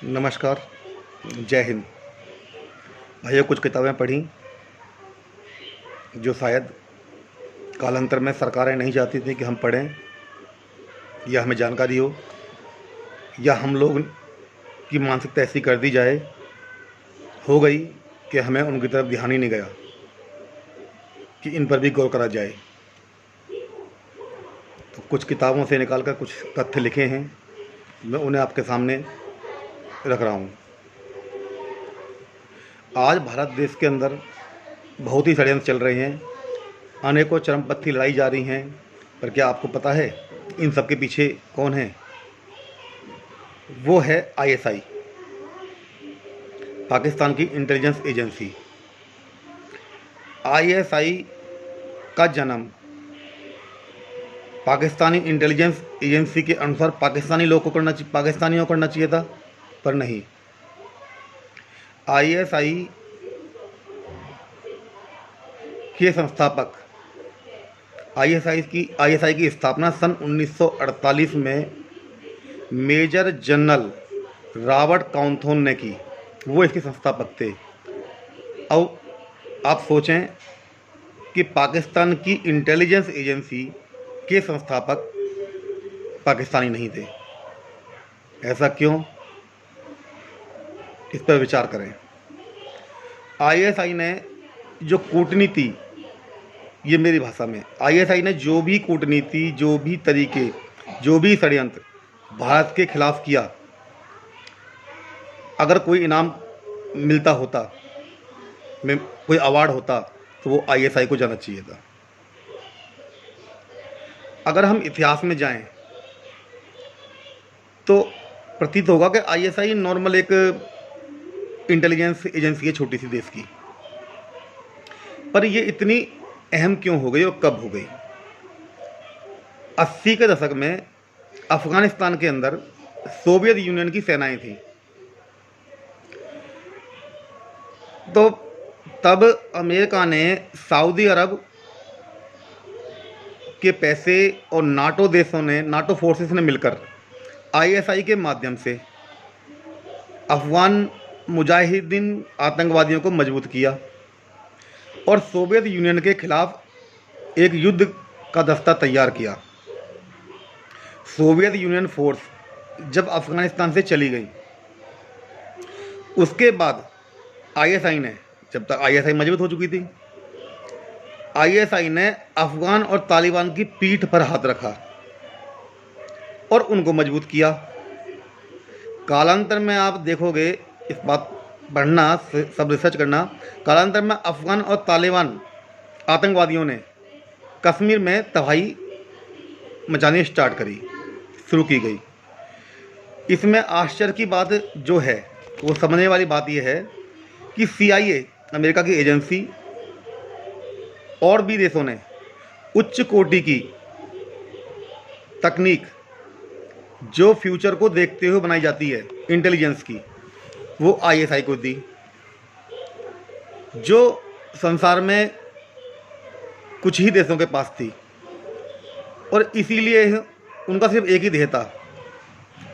नमस्कार। जय हिंद। भाइयों, कुछ किताबें पढ़ी जो शायद कालांतर में सरकारें नहीं चाहती थी कि हम पढ़ें या हमें जानकारी या हम लोग की मानसिकता ऐसी कर दी जाए हो गई कि हमें उनकी तरफ ध्यान ही नहीं गया कि इन पर भी गौर करा जाए। तो कुछ किताबों से निकाल कर कुछ तथ्य लिखे हैं, मैं उन्हें आपके सामने रख रहा हूँ। आज भारत देश के अंदर बहुत ही षड्यंत्र चल रहे हैं, अनेकों चरमपंथी लड़ाई जा रही हैं, पर क्या आपको पता है इन सब के पीछे कौन है? वो है आईएसआई, पाकिस्तान की इंटेलिजेंस एजेंसी। आईएसआई का जन्म पाकिस्तानी इंटेलिजेंस एजेंसी के अनुसार पाकिस्तानियों को करना चाहिए था, पर नहीं। आईएसआई के संस्थापक आईएसआई की स्थापना सन 1948 में मेजर जनरल रॉबर्ट काउंथोन ने की। वो इसके संस्थापक थे। अब आप सोचें कि पाकिस्तान की इंटेलिजेंस एजेंसी के संस्थापक पाकिस्तानी नहीं थे। ऐसा क्यों? इस पर विचार करें। आईएसआई ने जो कूटनीति, ये मेरी भाषा में, आईएसआई ने जो भी कूटनीति, जो भी तरीके, जो भी षड्यंत्र भारत के खिलाफ किया, अगर कोई इनाम मिलता होता, में कोई अवार्ड होता, तो वो आईएसआई को जाना चाहिए था। अगर हम इतिहास में जाएं तो प्रतीत होगा कि आईएसआई नॉर्मल एक इंटेलिजेंस एजेंसी है, छोटी सी देश की, पर ये इतनी अहम क्यों हो गई और कब हो गई? 80 के दशक में अफगानिस्तान के अंदर सोवियत यूनियन की सेनाएं थीं। तो तब अमेरिका ने सऊदी अरब के पैसे और नाटो फोर्सेस ने मिलकर आईएसआई के माध्यम से अफगान मुजाहिदीन आतंकवादियों को मजबूत किया और सोवियत यूनियन के खिलाफ एक युद्ध का दस्ता तैयार किया। सोवियत यूनियन फोर्स जब अफगानिस्तान से चली गई, उसके बाद आईएसआई ने, जब तक आईएसआई मजबूत हो चुकी थी, आईएसआई ने अफगान और तालिबान की पीठ पर हाथ रखा और उनको मजबूत किया। कालांतर में आप देखोगे, इस बात पढ़ना, सब रिसर्च करना, कालांतर में अफगान और तालिबान आतंकवादियों ने कश्मीर में तबाही मचानी शुरू की गई। इसमें आश्चर्य की बात जो है, वो समझने वाली बात यह है कि सीआईए, अमेरिका की एजेंसी, और भी देशों ने उच्च कोटि की तकनीक जो फ्यूचर को देखते हुए बनाई जाती है इंटेलिजेंस की, वो आईएसआई को दी, जो संसार में कुछ ही देशों के पास थी। और इसीलिए उनका सिर्फ एक ही ध्येय था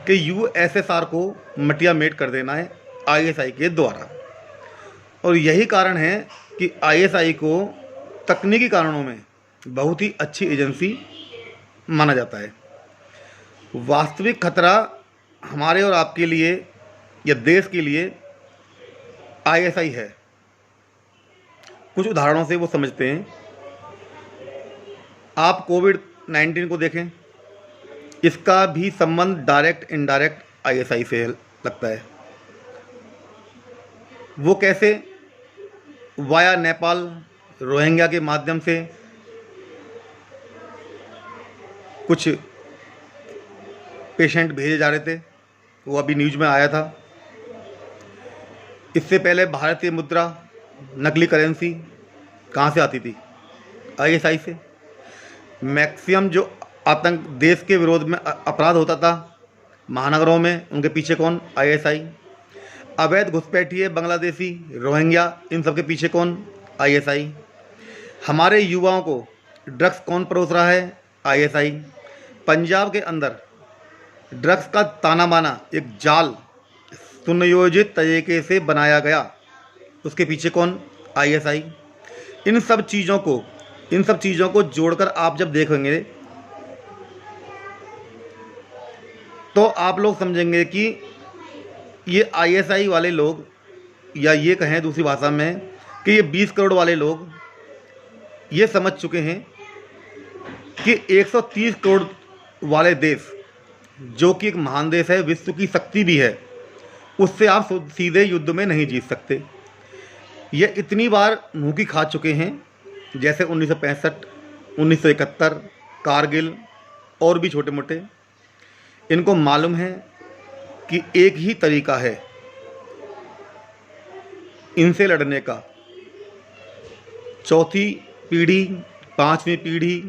कि यूएसएसआर को मटिया मेट कर देना है आईएसआई के द्वारा। और यही कारण है कि आईएसआई को तकनीकी कारणों में बहुत ही अच्छी एजेंसी माना जाता है। वास्तविक खतरा हमारे और आपके लिए या देश के लिए आईएसआई है। कुछ उदाहरणों से वो समझते हैं। आप कोविड-19 को देखें, इसका भी संबंध डायरेक्ट इनडायरेक्ट आईएसआई से लगता है। वो कैसे? वाया नेपाल, रोहिंग्या के माध्यम से कुछ पेशेंट भेजे जा रहे थे, वो अभी न्यूज़ में आया था। इससे पहले भारतीय मुद्रा, नकली करेंसी कहाँ से आती थी? आईएसआई से। मैक्सिमम जो आतंक देश के विरोध में अपराध होता था महानगरों में, उनके पीछे कौन? आईएसआई। अवैध घुसपैठिए, बांग्लादेशी, रोहिंग्या, इन सब के पीछे कौन? आईएसआई। हमारे युवाओं को ड्रग्स कौन परोस रहा है? आईएसआई। पंजाब के अंदर ड्रग्स का ताना बाना, एक जाल सुनियोजित तरीके से बनाया गया। उसके पीछे कौन? आईएसआई। इन सब चीज़ों को जोड़कर आप जब देखेंगे तो आप लोग समझेंगे कि ये आईएसआई वाले लोग, या ये कहें दूसरी भाषा में कि ये 20 करोड़ वाले लोग ये समझ चुके हैं कि 130 करोड़ वाले देश, जो कि एक महान देश है, विश्व की शक्ति भी है, उससे आप सीधे युद्ध में नहीं जीत सकते। ये इतनी बार मुँह की खा चुके हैं, जैसे 1965, 1971, कारगिल और भी छोटे मोटे। इनको मालूम है कि एक ही तरीका है इनसे लड़ने का। चौथी पीढ़ी, 5वीं पीढ़ी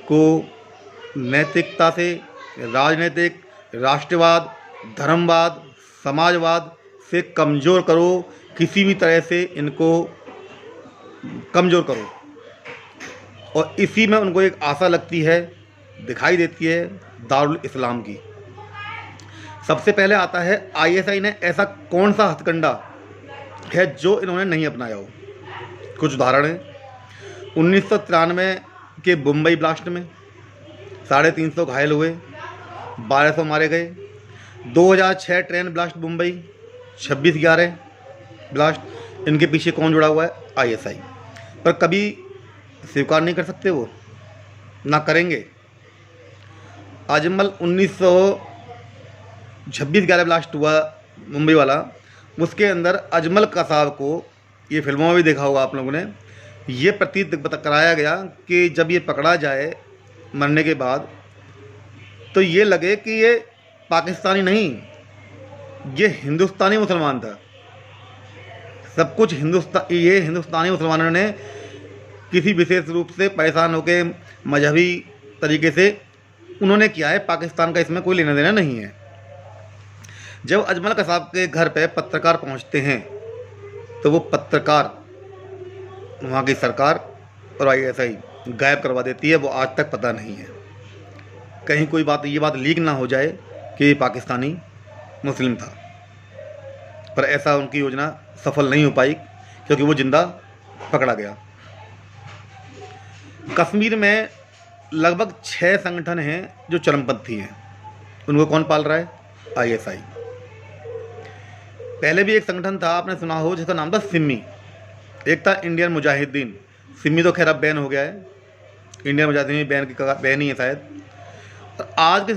को नैतिकता से, राजनीतिक, राष्ट्रवाद, धर्मवाद, समाजवाद से कमज़ोर करो, किसी भी तरह से इनको कमज़ोर करो। और इसी में उनको एक आशा लगती है, दिखाई देती है, दारुल इस्लाम की। सबसे पहले आता है आईएसआई ने ऐसा कौन सा हथकंडा है जो इन्होंने नहीं अपनाया हो। कुछ उदाहरण हैं। 1993 के मुंबई ब्लास्ट में 350 घायल हुए, 1200 मारे गए। 2006 ट्रेन ब्लास्ट मुंबई, 26/11 ब्लास्ट, इनके पीछे कौन जुड़ा हुआ है? आईएसआई। पर कभी स्वीकार नहीं कर सकते वो, ना करेंगे। अजमल 1926/11 ब्लास्ट हुआ मुंबई वाला, उसके अंदर अजमल कसाब को, ये फिल्मों में भी देखा होगा आप लोगों ने, ये प्रतीत कराया गया कि जब ये पकड़ा जाए मरने के बाद तो ये लगे कि ये पाकिस्तानी नहीं, ये हिंदुस्तानी मुसलमान था। सब कुछ ये हिंदुस्तानी मुसलमानों ने किसी विशेष रूप से परेशान होकर मजहबी तरीके से उन्होंने किया है, पाकिस्तान का इसमें कोई लेना देना नहीं है। जब अजमल कसाब के घर पे पत्रकार पहुंचते हैं तो वो पत्रकार वहाँ की सरकार और आईएसआई गायब करवा देती है। वो आज तक पता नहीं है, कहीं कोई ये बात लीक ना हो जाए कि ये पाकिस्तानी मुस्लिम था। पर ऐसा उनकी योजना सफल नहीं हो पाई क्योंकि वो जिंदा पकड़ा गया। कश्मीर में लगभग 6 संगठन हैं जो चरमपंथी हैं। उनको कौन पाल रहा है? आईएसआई। पहले भी एक संगठन था, आपने सुना हो, जिसका नाम था सिमी। एक था इंडियन मुजाहिदीन। सिमी तो खैर अब बैन हो गया है, इंडियन मुजाहिदीन बैन ही है शायद। आज एक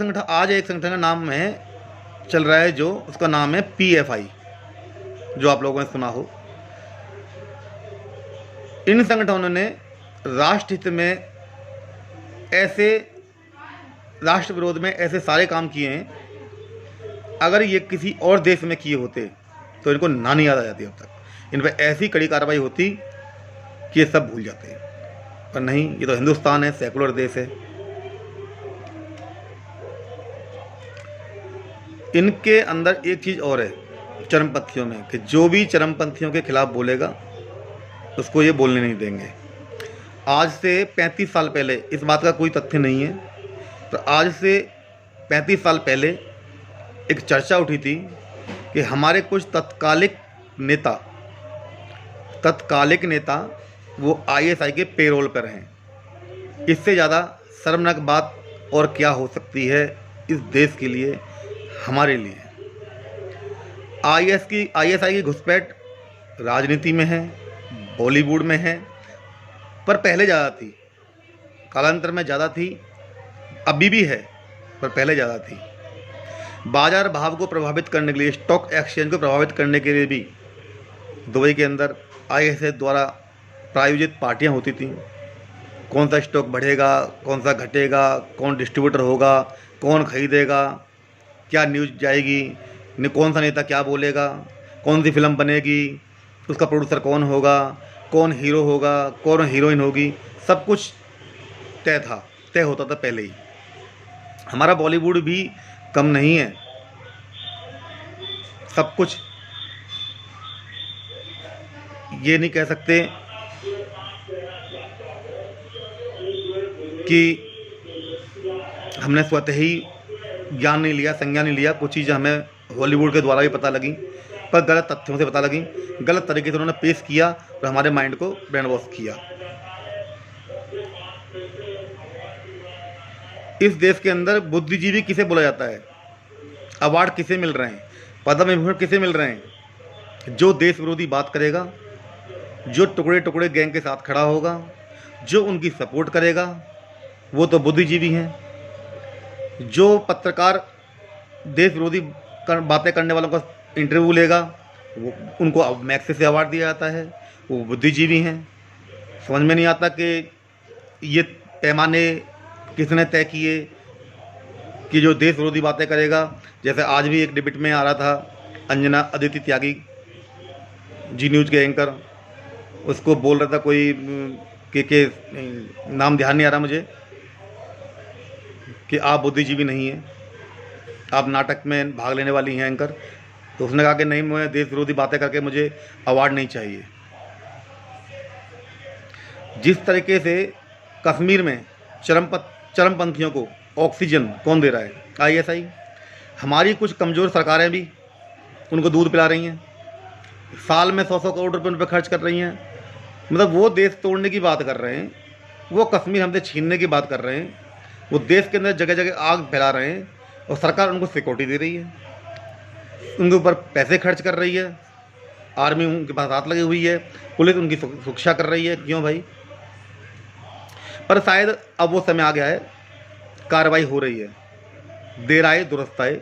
संगठन का नाम है चल रहा है, जो उसका नाम है PFI, जो आप लोगों ने सुना हो। इन संगठनों ने राष्ट्रहित में ऐसे, राष्ट्र विरोध में ऐसे सारे काम किए हैं, अगर ये किसी और देश में किए होते तो इनको नानी याद आ जाती अब तक। इन पर ऐसी कड़ी कार्रवाई होती कि ये सब भूल जाते हैं, पर नहीं, ये तो हिंदुस्तान है, सेकुलर देश है। इनके अंदर एक चीज़ और है चरमपंथियों में, कि जो भी चरमपंथियों के खिलाफ बोलेगा उसको ये बोलने नहीं देंगे। आज से 35 साल पहले, इस बात का कोई तथ्य नहीं है, तो आज से 35 साल पहले एक चर्चा उठी थी कि हमारे कुछ तत्कालिक नेता वो आईएसआई के पेरोल पर हैं। इससे ज़्यादा शर्मनाक बात और क्या हो सकती है इस देश के लिए, हमारे लिए। आईएसआई की घुसपैठ राजनीति में है, बॉलीवुड में है, पर पहले ज़्यादा थी, कालांतर में ज़्यादा थी, अभी भी है, पर पहले ज़्यादा थी। बाजार भाव को प्रभावित करने के लिए, स्टॉक एक्सचेंज को प्रभावित करने के लिए भी दुबई के अंदर आईएसआई द्वारा प्रायोजित पार्टियां होती थीं। कौन सा स्टॉक बढ़ेगा, कौन सा घटेगा, कौन डिस्ट्रीब्यूटर होगा, कौन खरीदेगा, क्या न्यूज़ जाएगी, कौन सा नेता क्या बोलेगा, कौन सी फिल्म बनेगी, उसका प्रोड्यूसर कौन होगा, कौन हीरो होगा, कौन हीरोइन होगी, सब कुछ तय होता था पहले ही। हमारा बॉलीवुड भी कम नहीं है, सब कुछ ये नहीं कह सकते कि हमने स्वतः ही ज्ञान नहीं लिया, संज्ञान नहीं लिया। कुछ चीज़ हमें हॉलीवुड के द्वारा भी पता लगी, पर गलत तथ्यों से पता लगी, गलत तरीके से उन्होंने पेश किया और हमारे माइंड को ब्रेन वॉश किया। इस देश के अंदर बुद्धिजीवी किसे बोला जाता है, अवार्ड किसे मिल रहे हैं, पद्म विभूषण किसे मिल रहे हैं? जो देश विरोधी बात करेगा, जो टुकड़े टुकड़े गैंग के साथ खड़ा होगा, जो उनकी सपोर्ट करेगा, वो तो बुद्धिजीवी हैं। जो पत्रकार देश विरोधी बातें करने वालों का इंटरव्यू लेगा, वो उनको मैक्से से अवार्ड दिया जाता है, वो बुद्धिजीवी हैं। समझ में नहीं आता कि ये पैमाने किसने तय किए कि जो देश विरोधी बातें करेगा, जैसे आज भी एक डिबेट में आ रहा था, अंजना अदिति त्यागी जी न्यूज़ के एंकर, उसको बोल रहा था कोई के नाम ध्यान नहीं आ रहा मुझे, कि आप बुद्धिजीवी नहीं हैं, आप नाटक में भाग लेने वाली हैं एंकर। तो उसने कहा कि नहीं, मैं देश विरोधी बातें करके मुझे अवार्ड नहीं चाहिए। जिस तरीके से कश्मीर में चरमपंथियों को ऑक्सीजन कौन दे रहा है? आईएसआई। हमारी कुछ कमज़ोर सरकारें भी उनको दूध पिला रही हैं, साल में 100-100 करोड़ रुपए उन पर खर्च कर रही हैं। मतलब वो देश तोड़ने की बात कर रहे हैं, वो कश्मीर हमसे छीनने की बात कर रहे हैं, वो देश के अंदर जगह जगह आग फैला रहे हैं और सरकार उनको सिक्योरिटी दे रही है, उनके ऊपर पैसे खर्च कर रही है, आर्मी उनके पास हाथ लगी हुई है, पुलिस उनकी सुरक्षा कर रही है। क्यों भाई? पर शायद अब वो समय आ गया है, कार्रवाई हो रही है, देर आए दुरुस्त आए।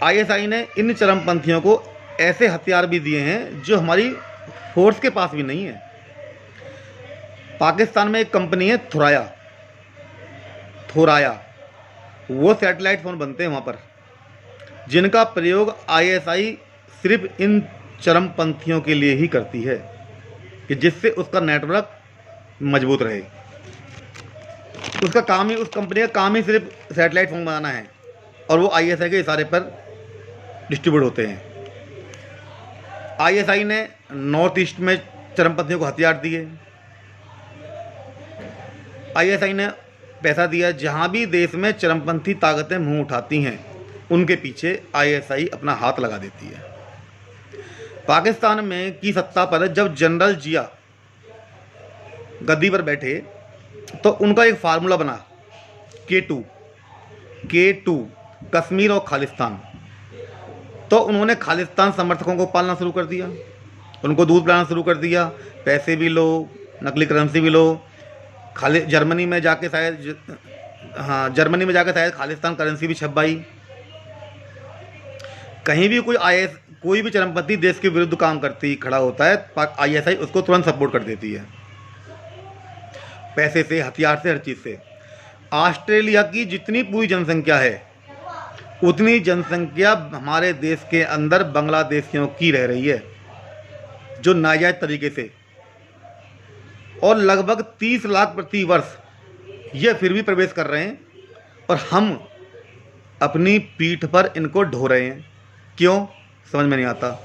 आईएसआई ने इन चरमपंथियों को ऐसे हथियार भी दिए हैं जो हमारी फोर्स के पास भी नहीं है। पाकिस्तान में एक कंपनी है थोराया, वो सैटेलाइट फ़ोन बनते हैं वहाँ पर, जिनका प्रयोग आईएसआई सिर्फ इन चरमपंथियों के लिए ही करती है कि जिससे उसका नेटवर्क मजबूत रहे। उसका काम ही, उस कंपनी का काम ही सिर्फ सैटेलाइट फ़ोन बनाना है और वो आईएसआई के इशारे पर डिस्ट्रीब्यूट होते हैं। आईएसआई ने नॉर्थ ईस्ट में चरमपंथियों को हथियार दिए, आईएसआई ने पैसा दिया। जहां भी देश में चरमपंथी ताकतें मुंह उठाती हैं, उनके पीछे आईएसआई अपना हाथ लगा देती है। पाकिस्तान में की सत्ता पर जब जनरल जिया गद्दी पर बैठे तो उनका एक फार्मूला बना, K2 कश्मीर और खालिस्तान। तो उन्होंने खालिस्तान समर्थकों को पालना शुरू कर दिया, उनको दूध पिलाना शुरू कर दिया, पैसे भी लो, नकली करेंसी भी लो। जर्मनी में जाके शायद खालिस्तान करेंसी भी छपवाई। कहीं भी कोई भी चरमपंथी देश के विरुद्ध काम करती खड़ा होता है, आईएसआई उसको तुरंत सपोर्ट कर देती है, पैसे से, हथियार से, हर चीज़ से। ऑस्ट्रेलिया की जितनी पूरी जनसंख्या है, उतनी जनसंख्या हमारे देश के अंदर बांग्लादेशियों की रह रही है, जो नाजायज़ तरीके से, और लगभग 30 लाख प्रति वर्ष ये फिर भी प्रवेश कर रहे हैं और हम अपनी पीठ पर इनको ढो रहे हैं। क्यों? समझ में नहीं आता।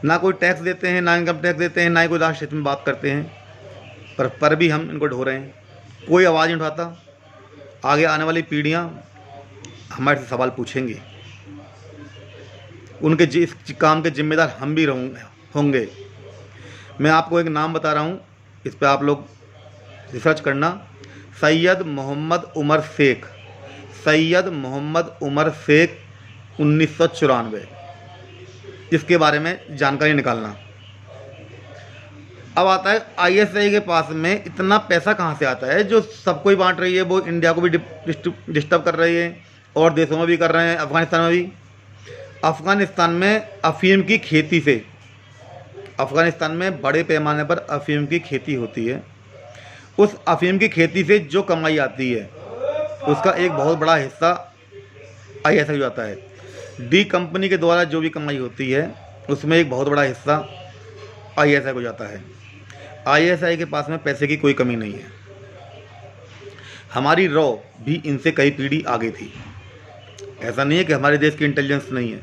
ना कोई टैक्स देते हैं, ना इनकम टैक्स देते हैं, ना ही कोई राष्ट्र हित में बात करते हैं, पर भी हम इनको ढो रहे हैं। कोई आवाज़ नहीं उठाता। आगे आने वाली पीढ़ियाँ हमारे से सवाल पूछेंगी, उनके इस काम के जिम्मेदार हम भी होंगे। मैं आपको एक नाम बता रहा हूँ, इस पर आप लोग रिसर्च करना। सैयद मोहम्मद उमर शेख 1994, इसके बारे में जानकारी निकालना। अब आता है आईएसआई के पास में इतना पैसा कहाँ से आता है जो सबको ही बांट रही है। वो इंडिया को भी डिस्टर्ब कर रही है और देशों में भी कर रहे हैं, अफ़गानिस्तान में भी। अफ़गानिस्तान में अफ़ीम की खेती से, अफ़गानिस्तान में बड़े पैमाने पर अफ़ीम की खेती होती है। उस अफ़ीम की खेती से जो कमाई आती है उसका एक बहुत बड़ा हिस्सा आईएसआई जाता है। डी कंपनी के द्वारा जो भी कमाई होती है उसमें एक बहुत बड़ा हिस्सा आईएसआई को जाता है। आईएसआई के पास में पैसे की कोई कमी नहीं है। हमारी रॉ भी इनसे कई पीढ़ी आगे थी। ऐसा नहीं है कि हमारे देश की इंटेलिजेंस नहीं है,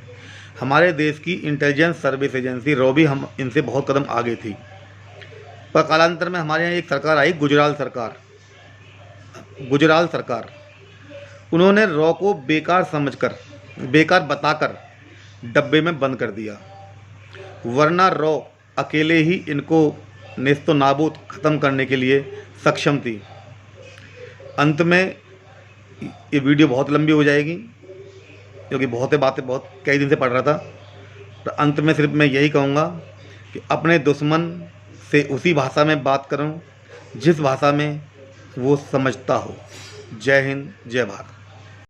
हमारे देश की इंटेलिजेंस सर्विस एजेंसी रॉ भी हम इनसे बहुत कदम आगे थी। पर कालांतर में हमारे यहाँ एक सरकार आई, गुजराल सरकार। उन्होंने रॉ को बेकार समझकर बेकार बताकर डब्बे में बंद कर दिया, वरना रॉ अकेले ही इनको नेस्तो नाबूद ख़त्म करने के लिए सक्षम थी। अंत में ये वीडियो बहुत लंबी हो जाएगी क्योंकि बहुत बातें बहुत कई दिन से पढ़ रहा था। तो अंत में सिर्फ मैं यही कहूँगा कि अपने दुश्मन से उसी भाषा में बात करूं जिस भाषा में वो समझता हो। जय हिंद, जय भारत।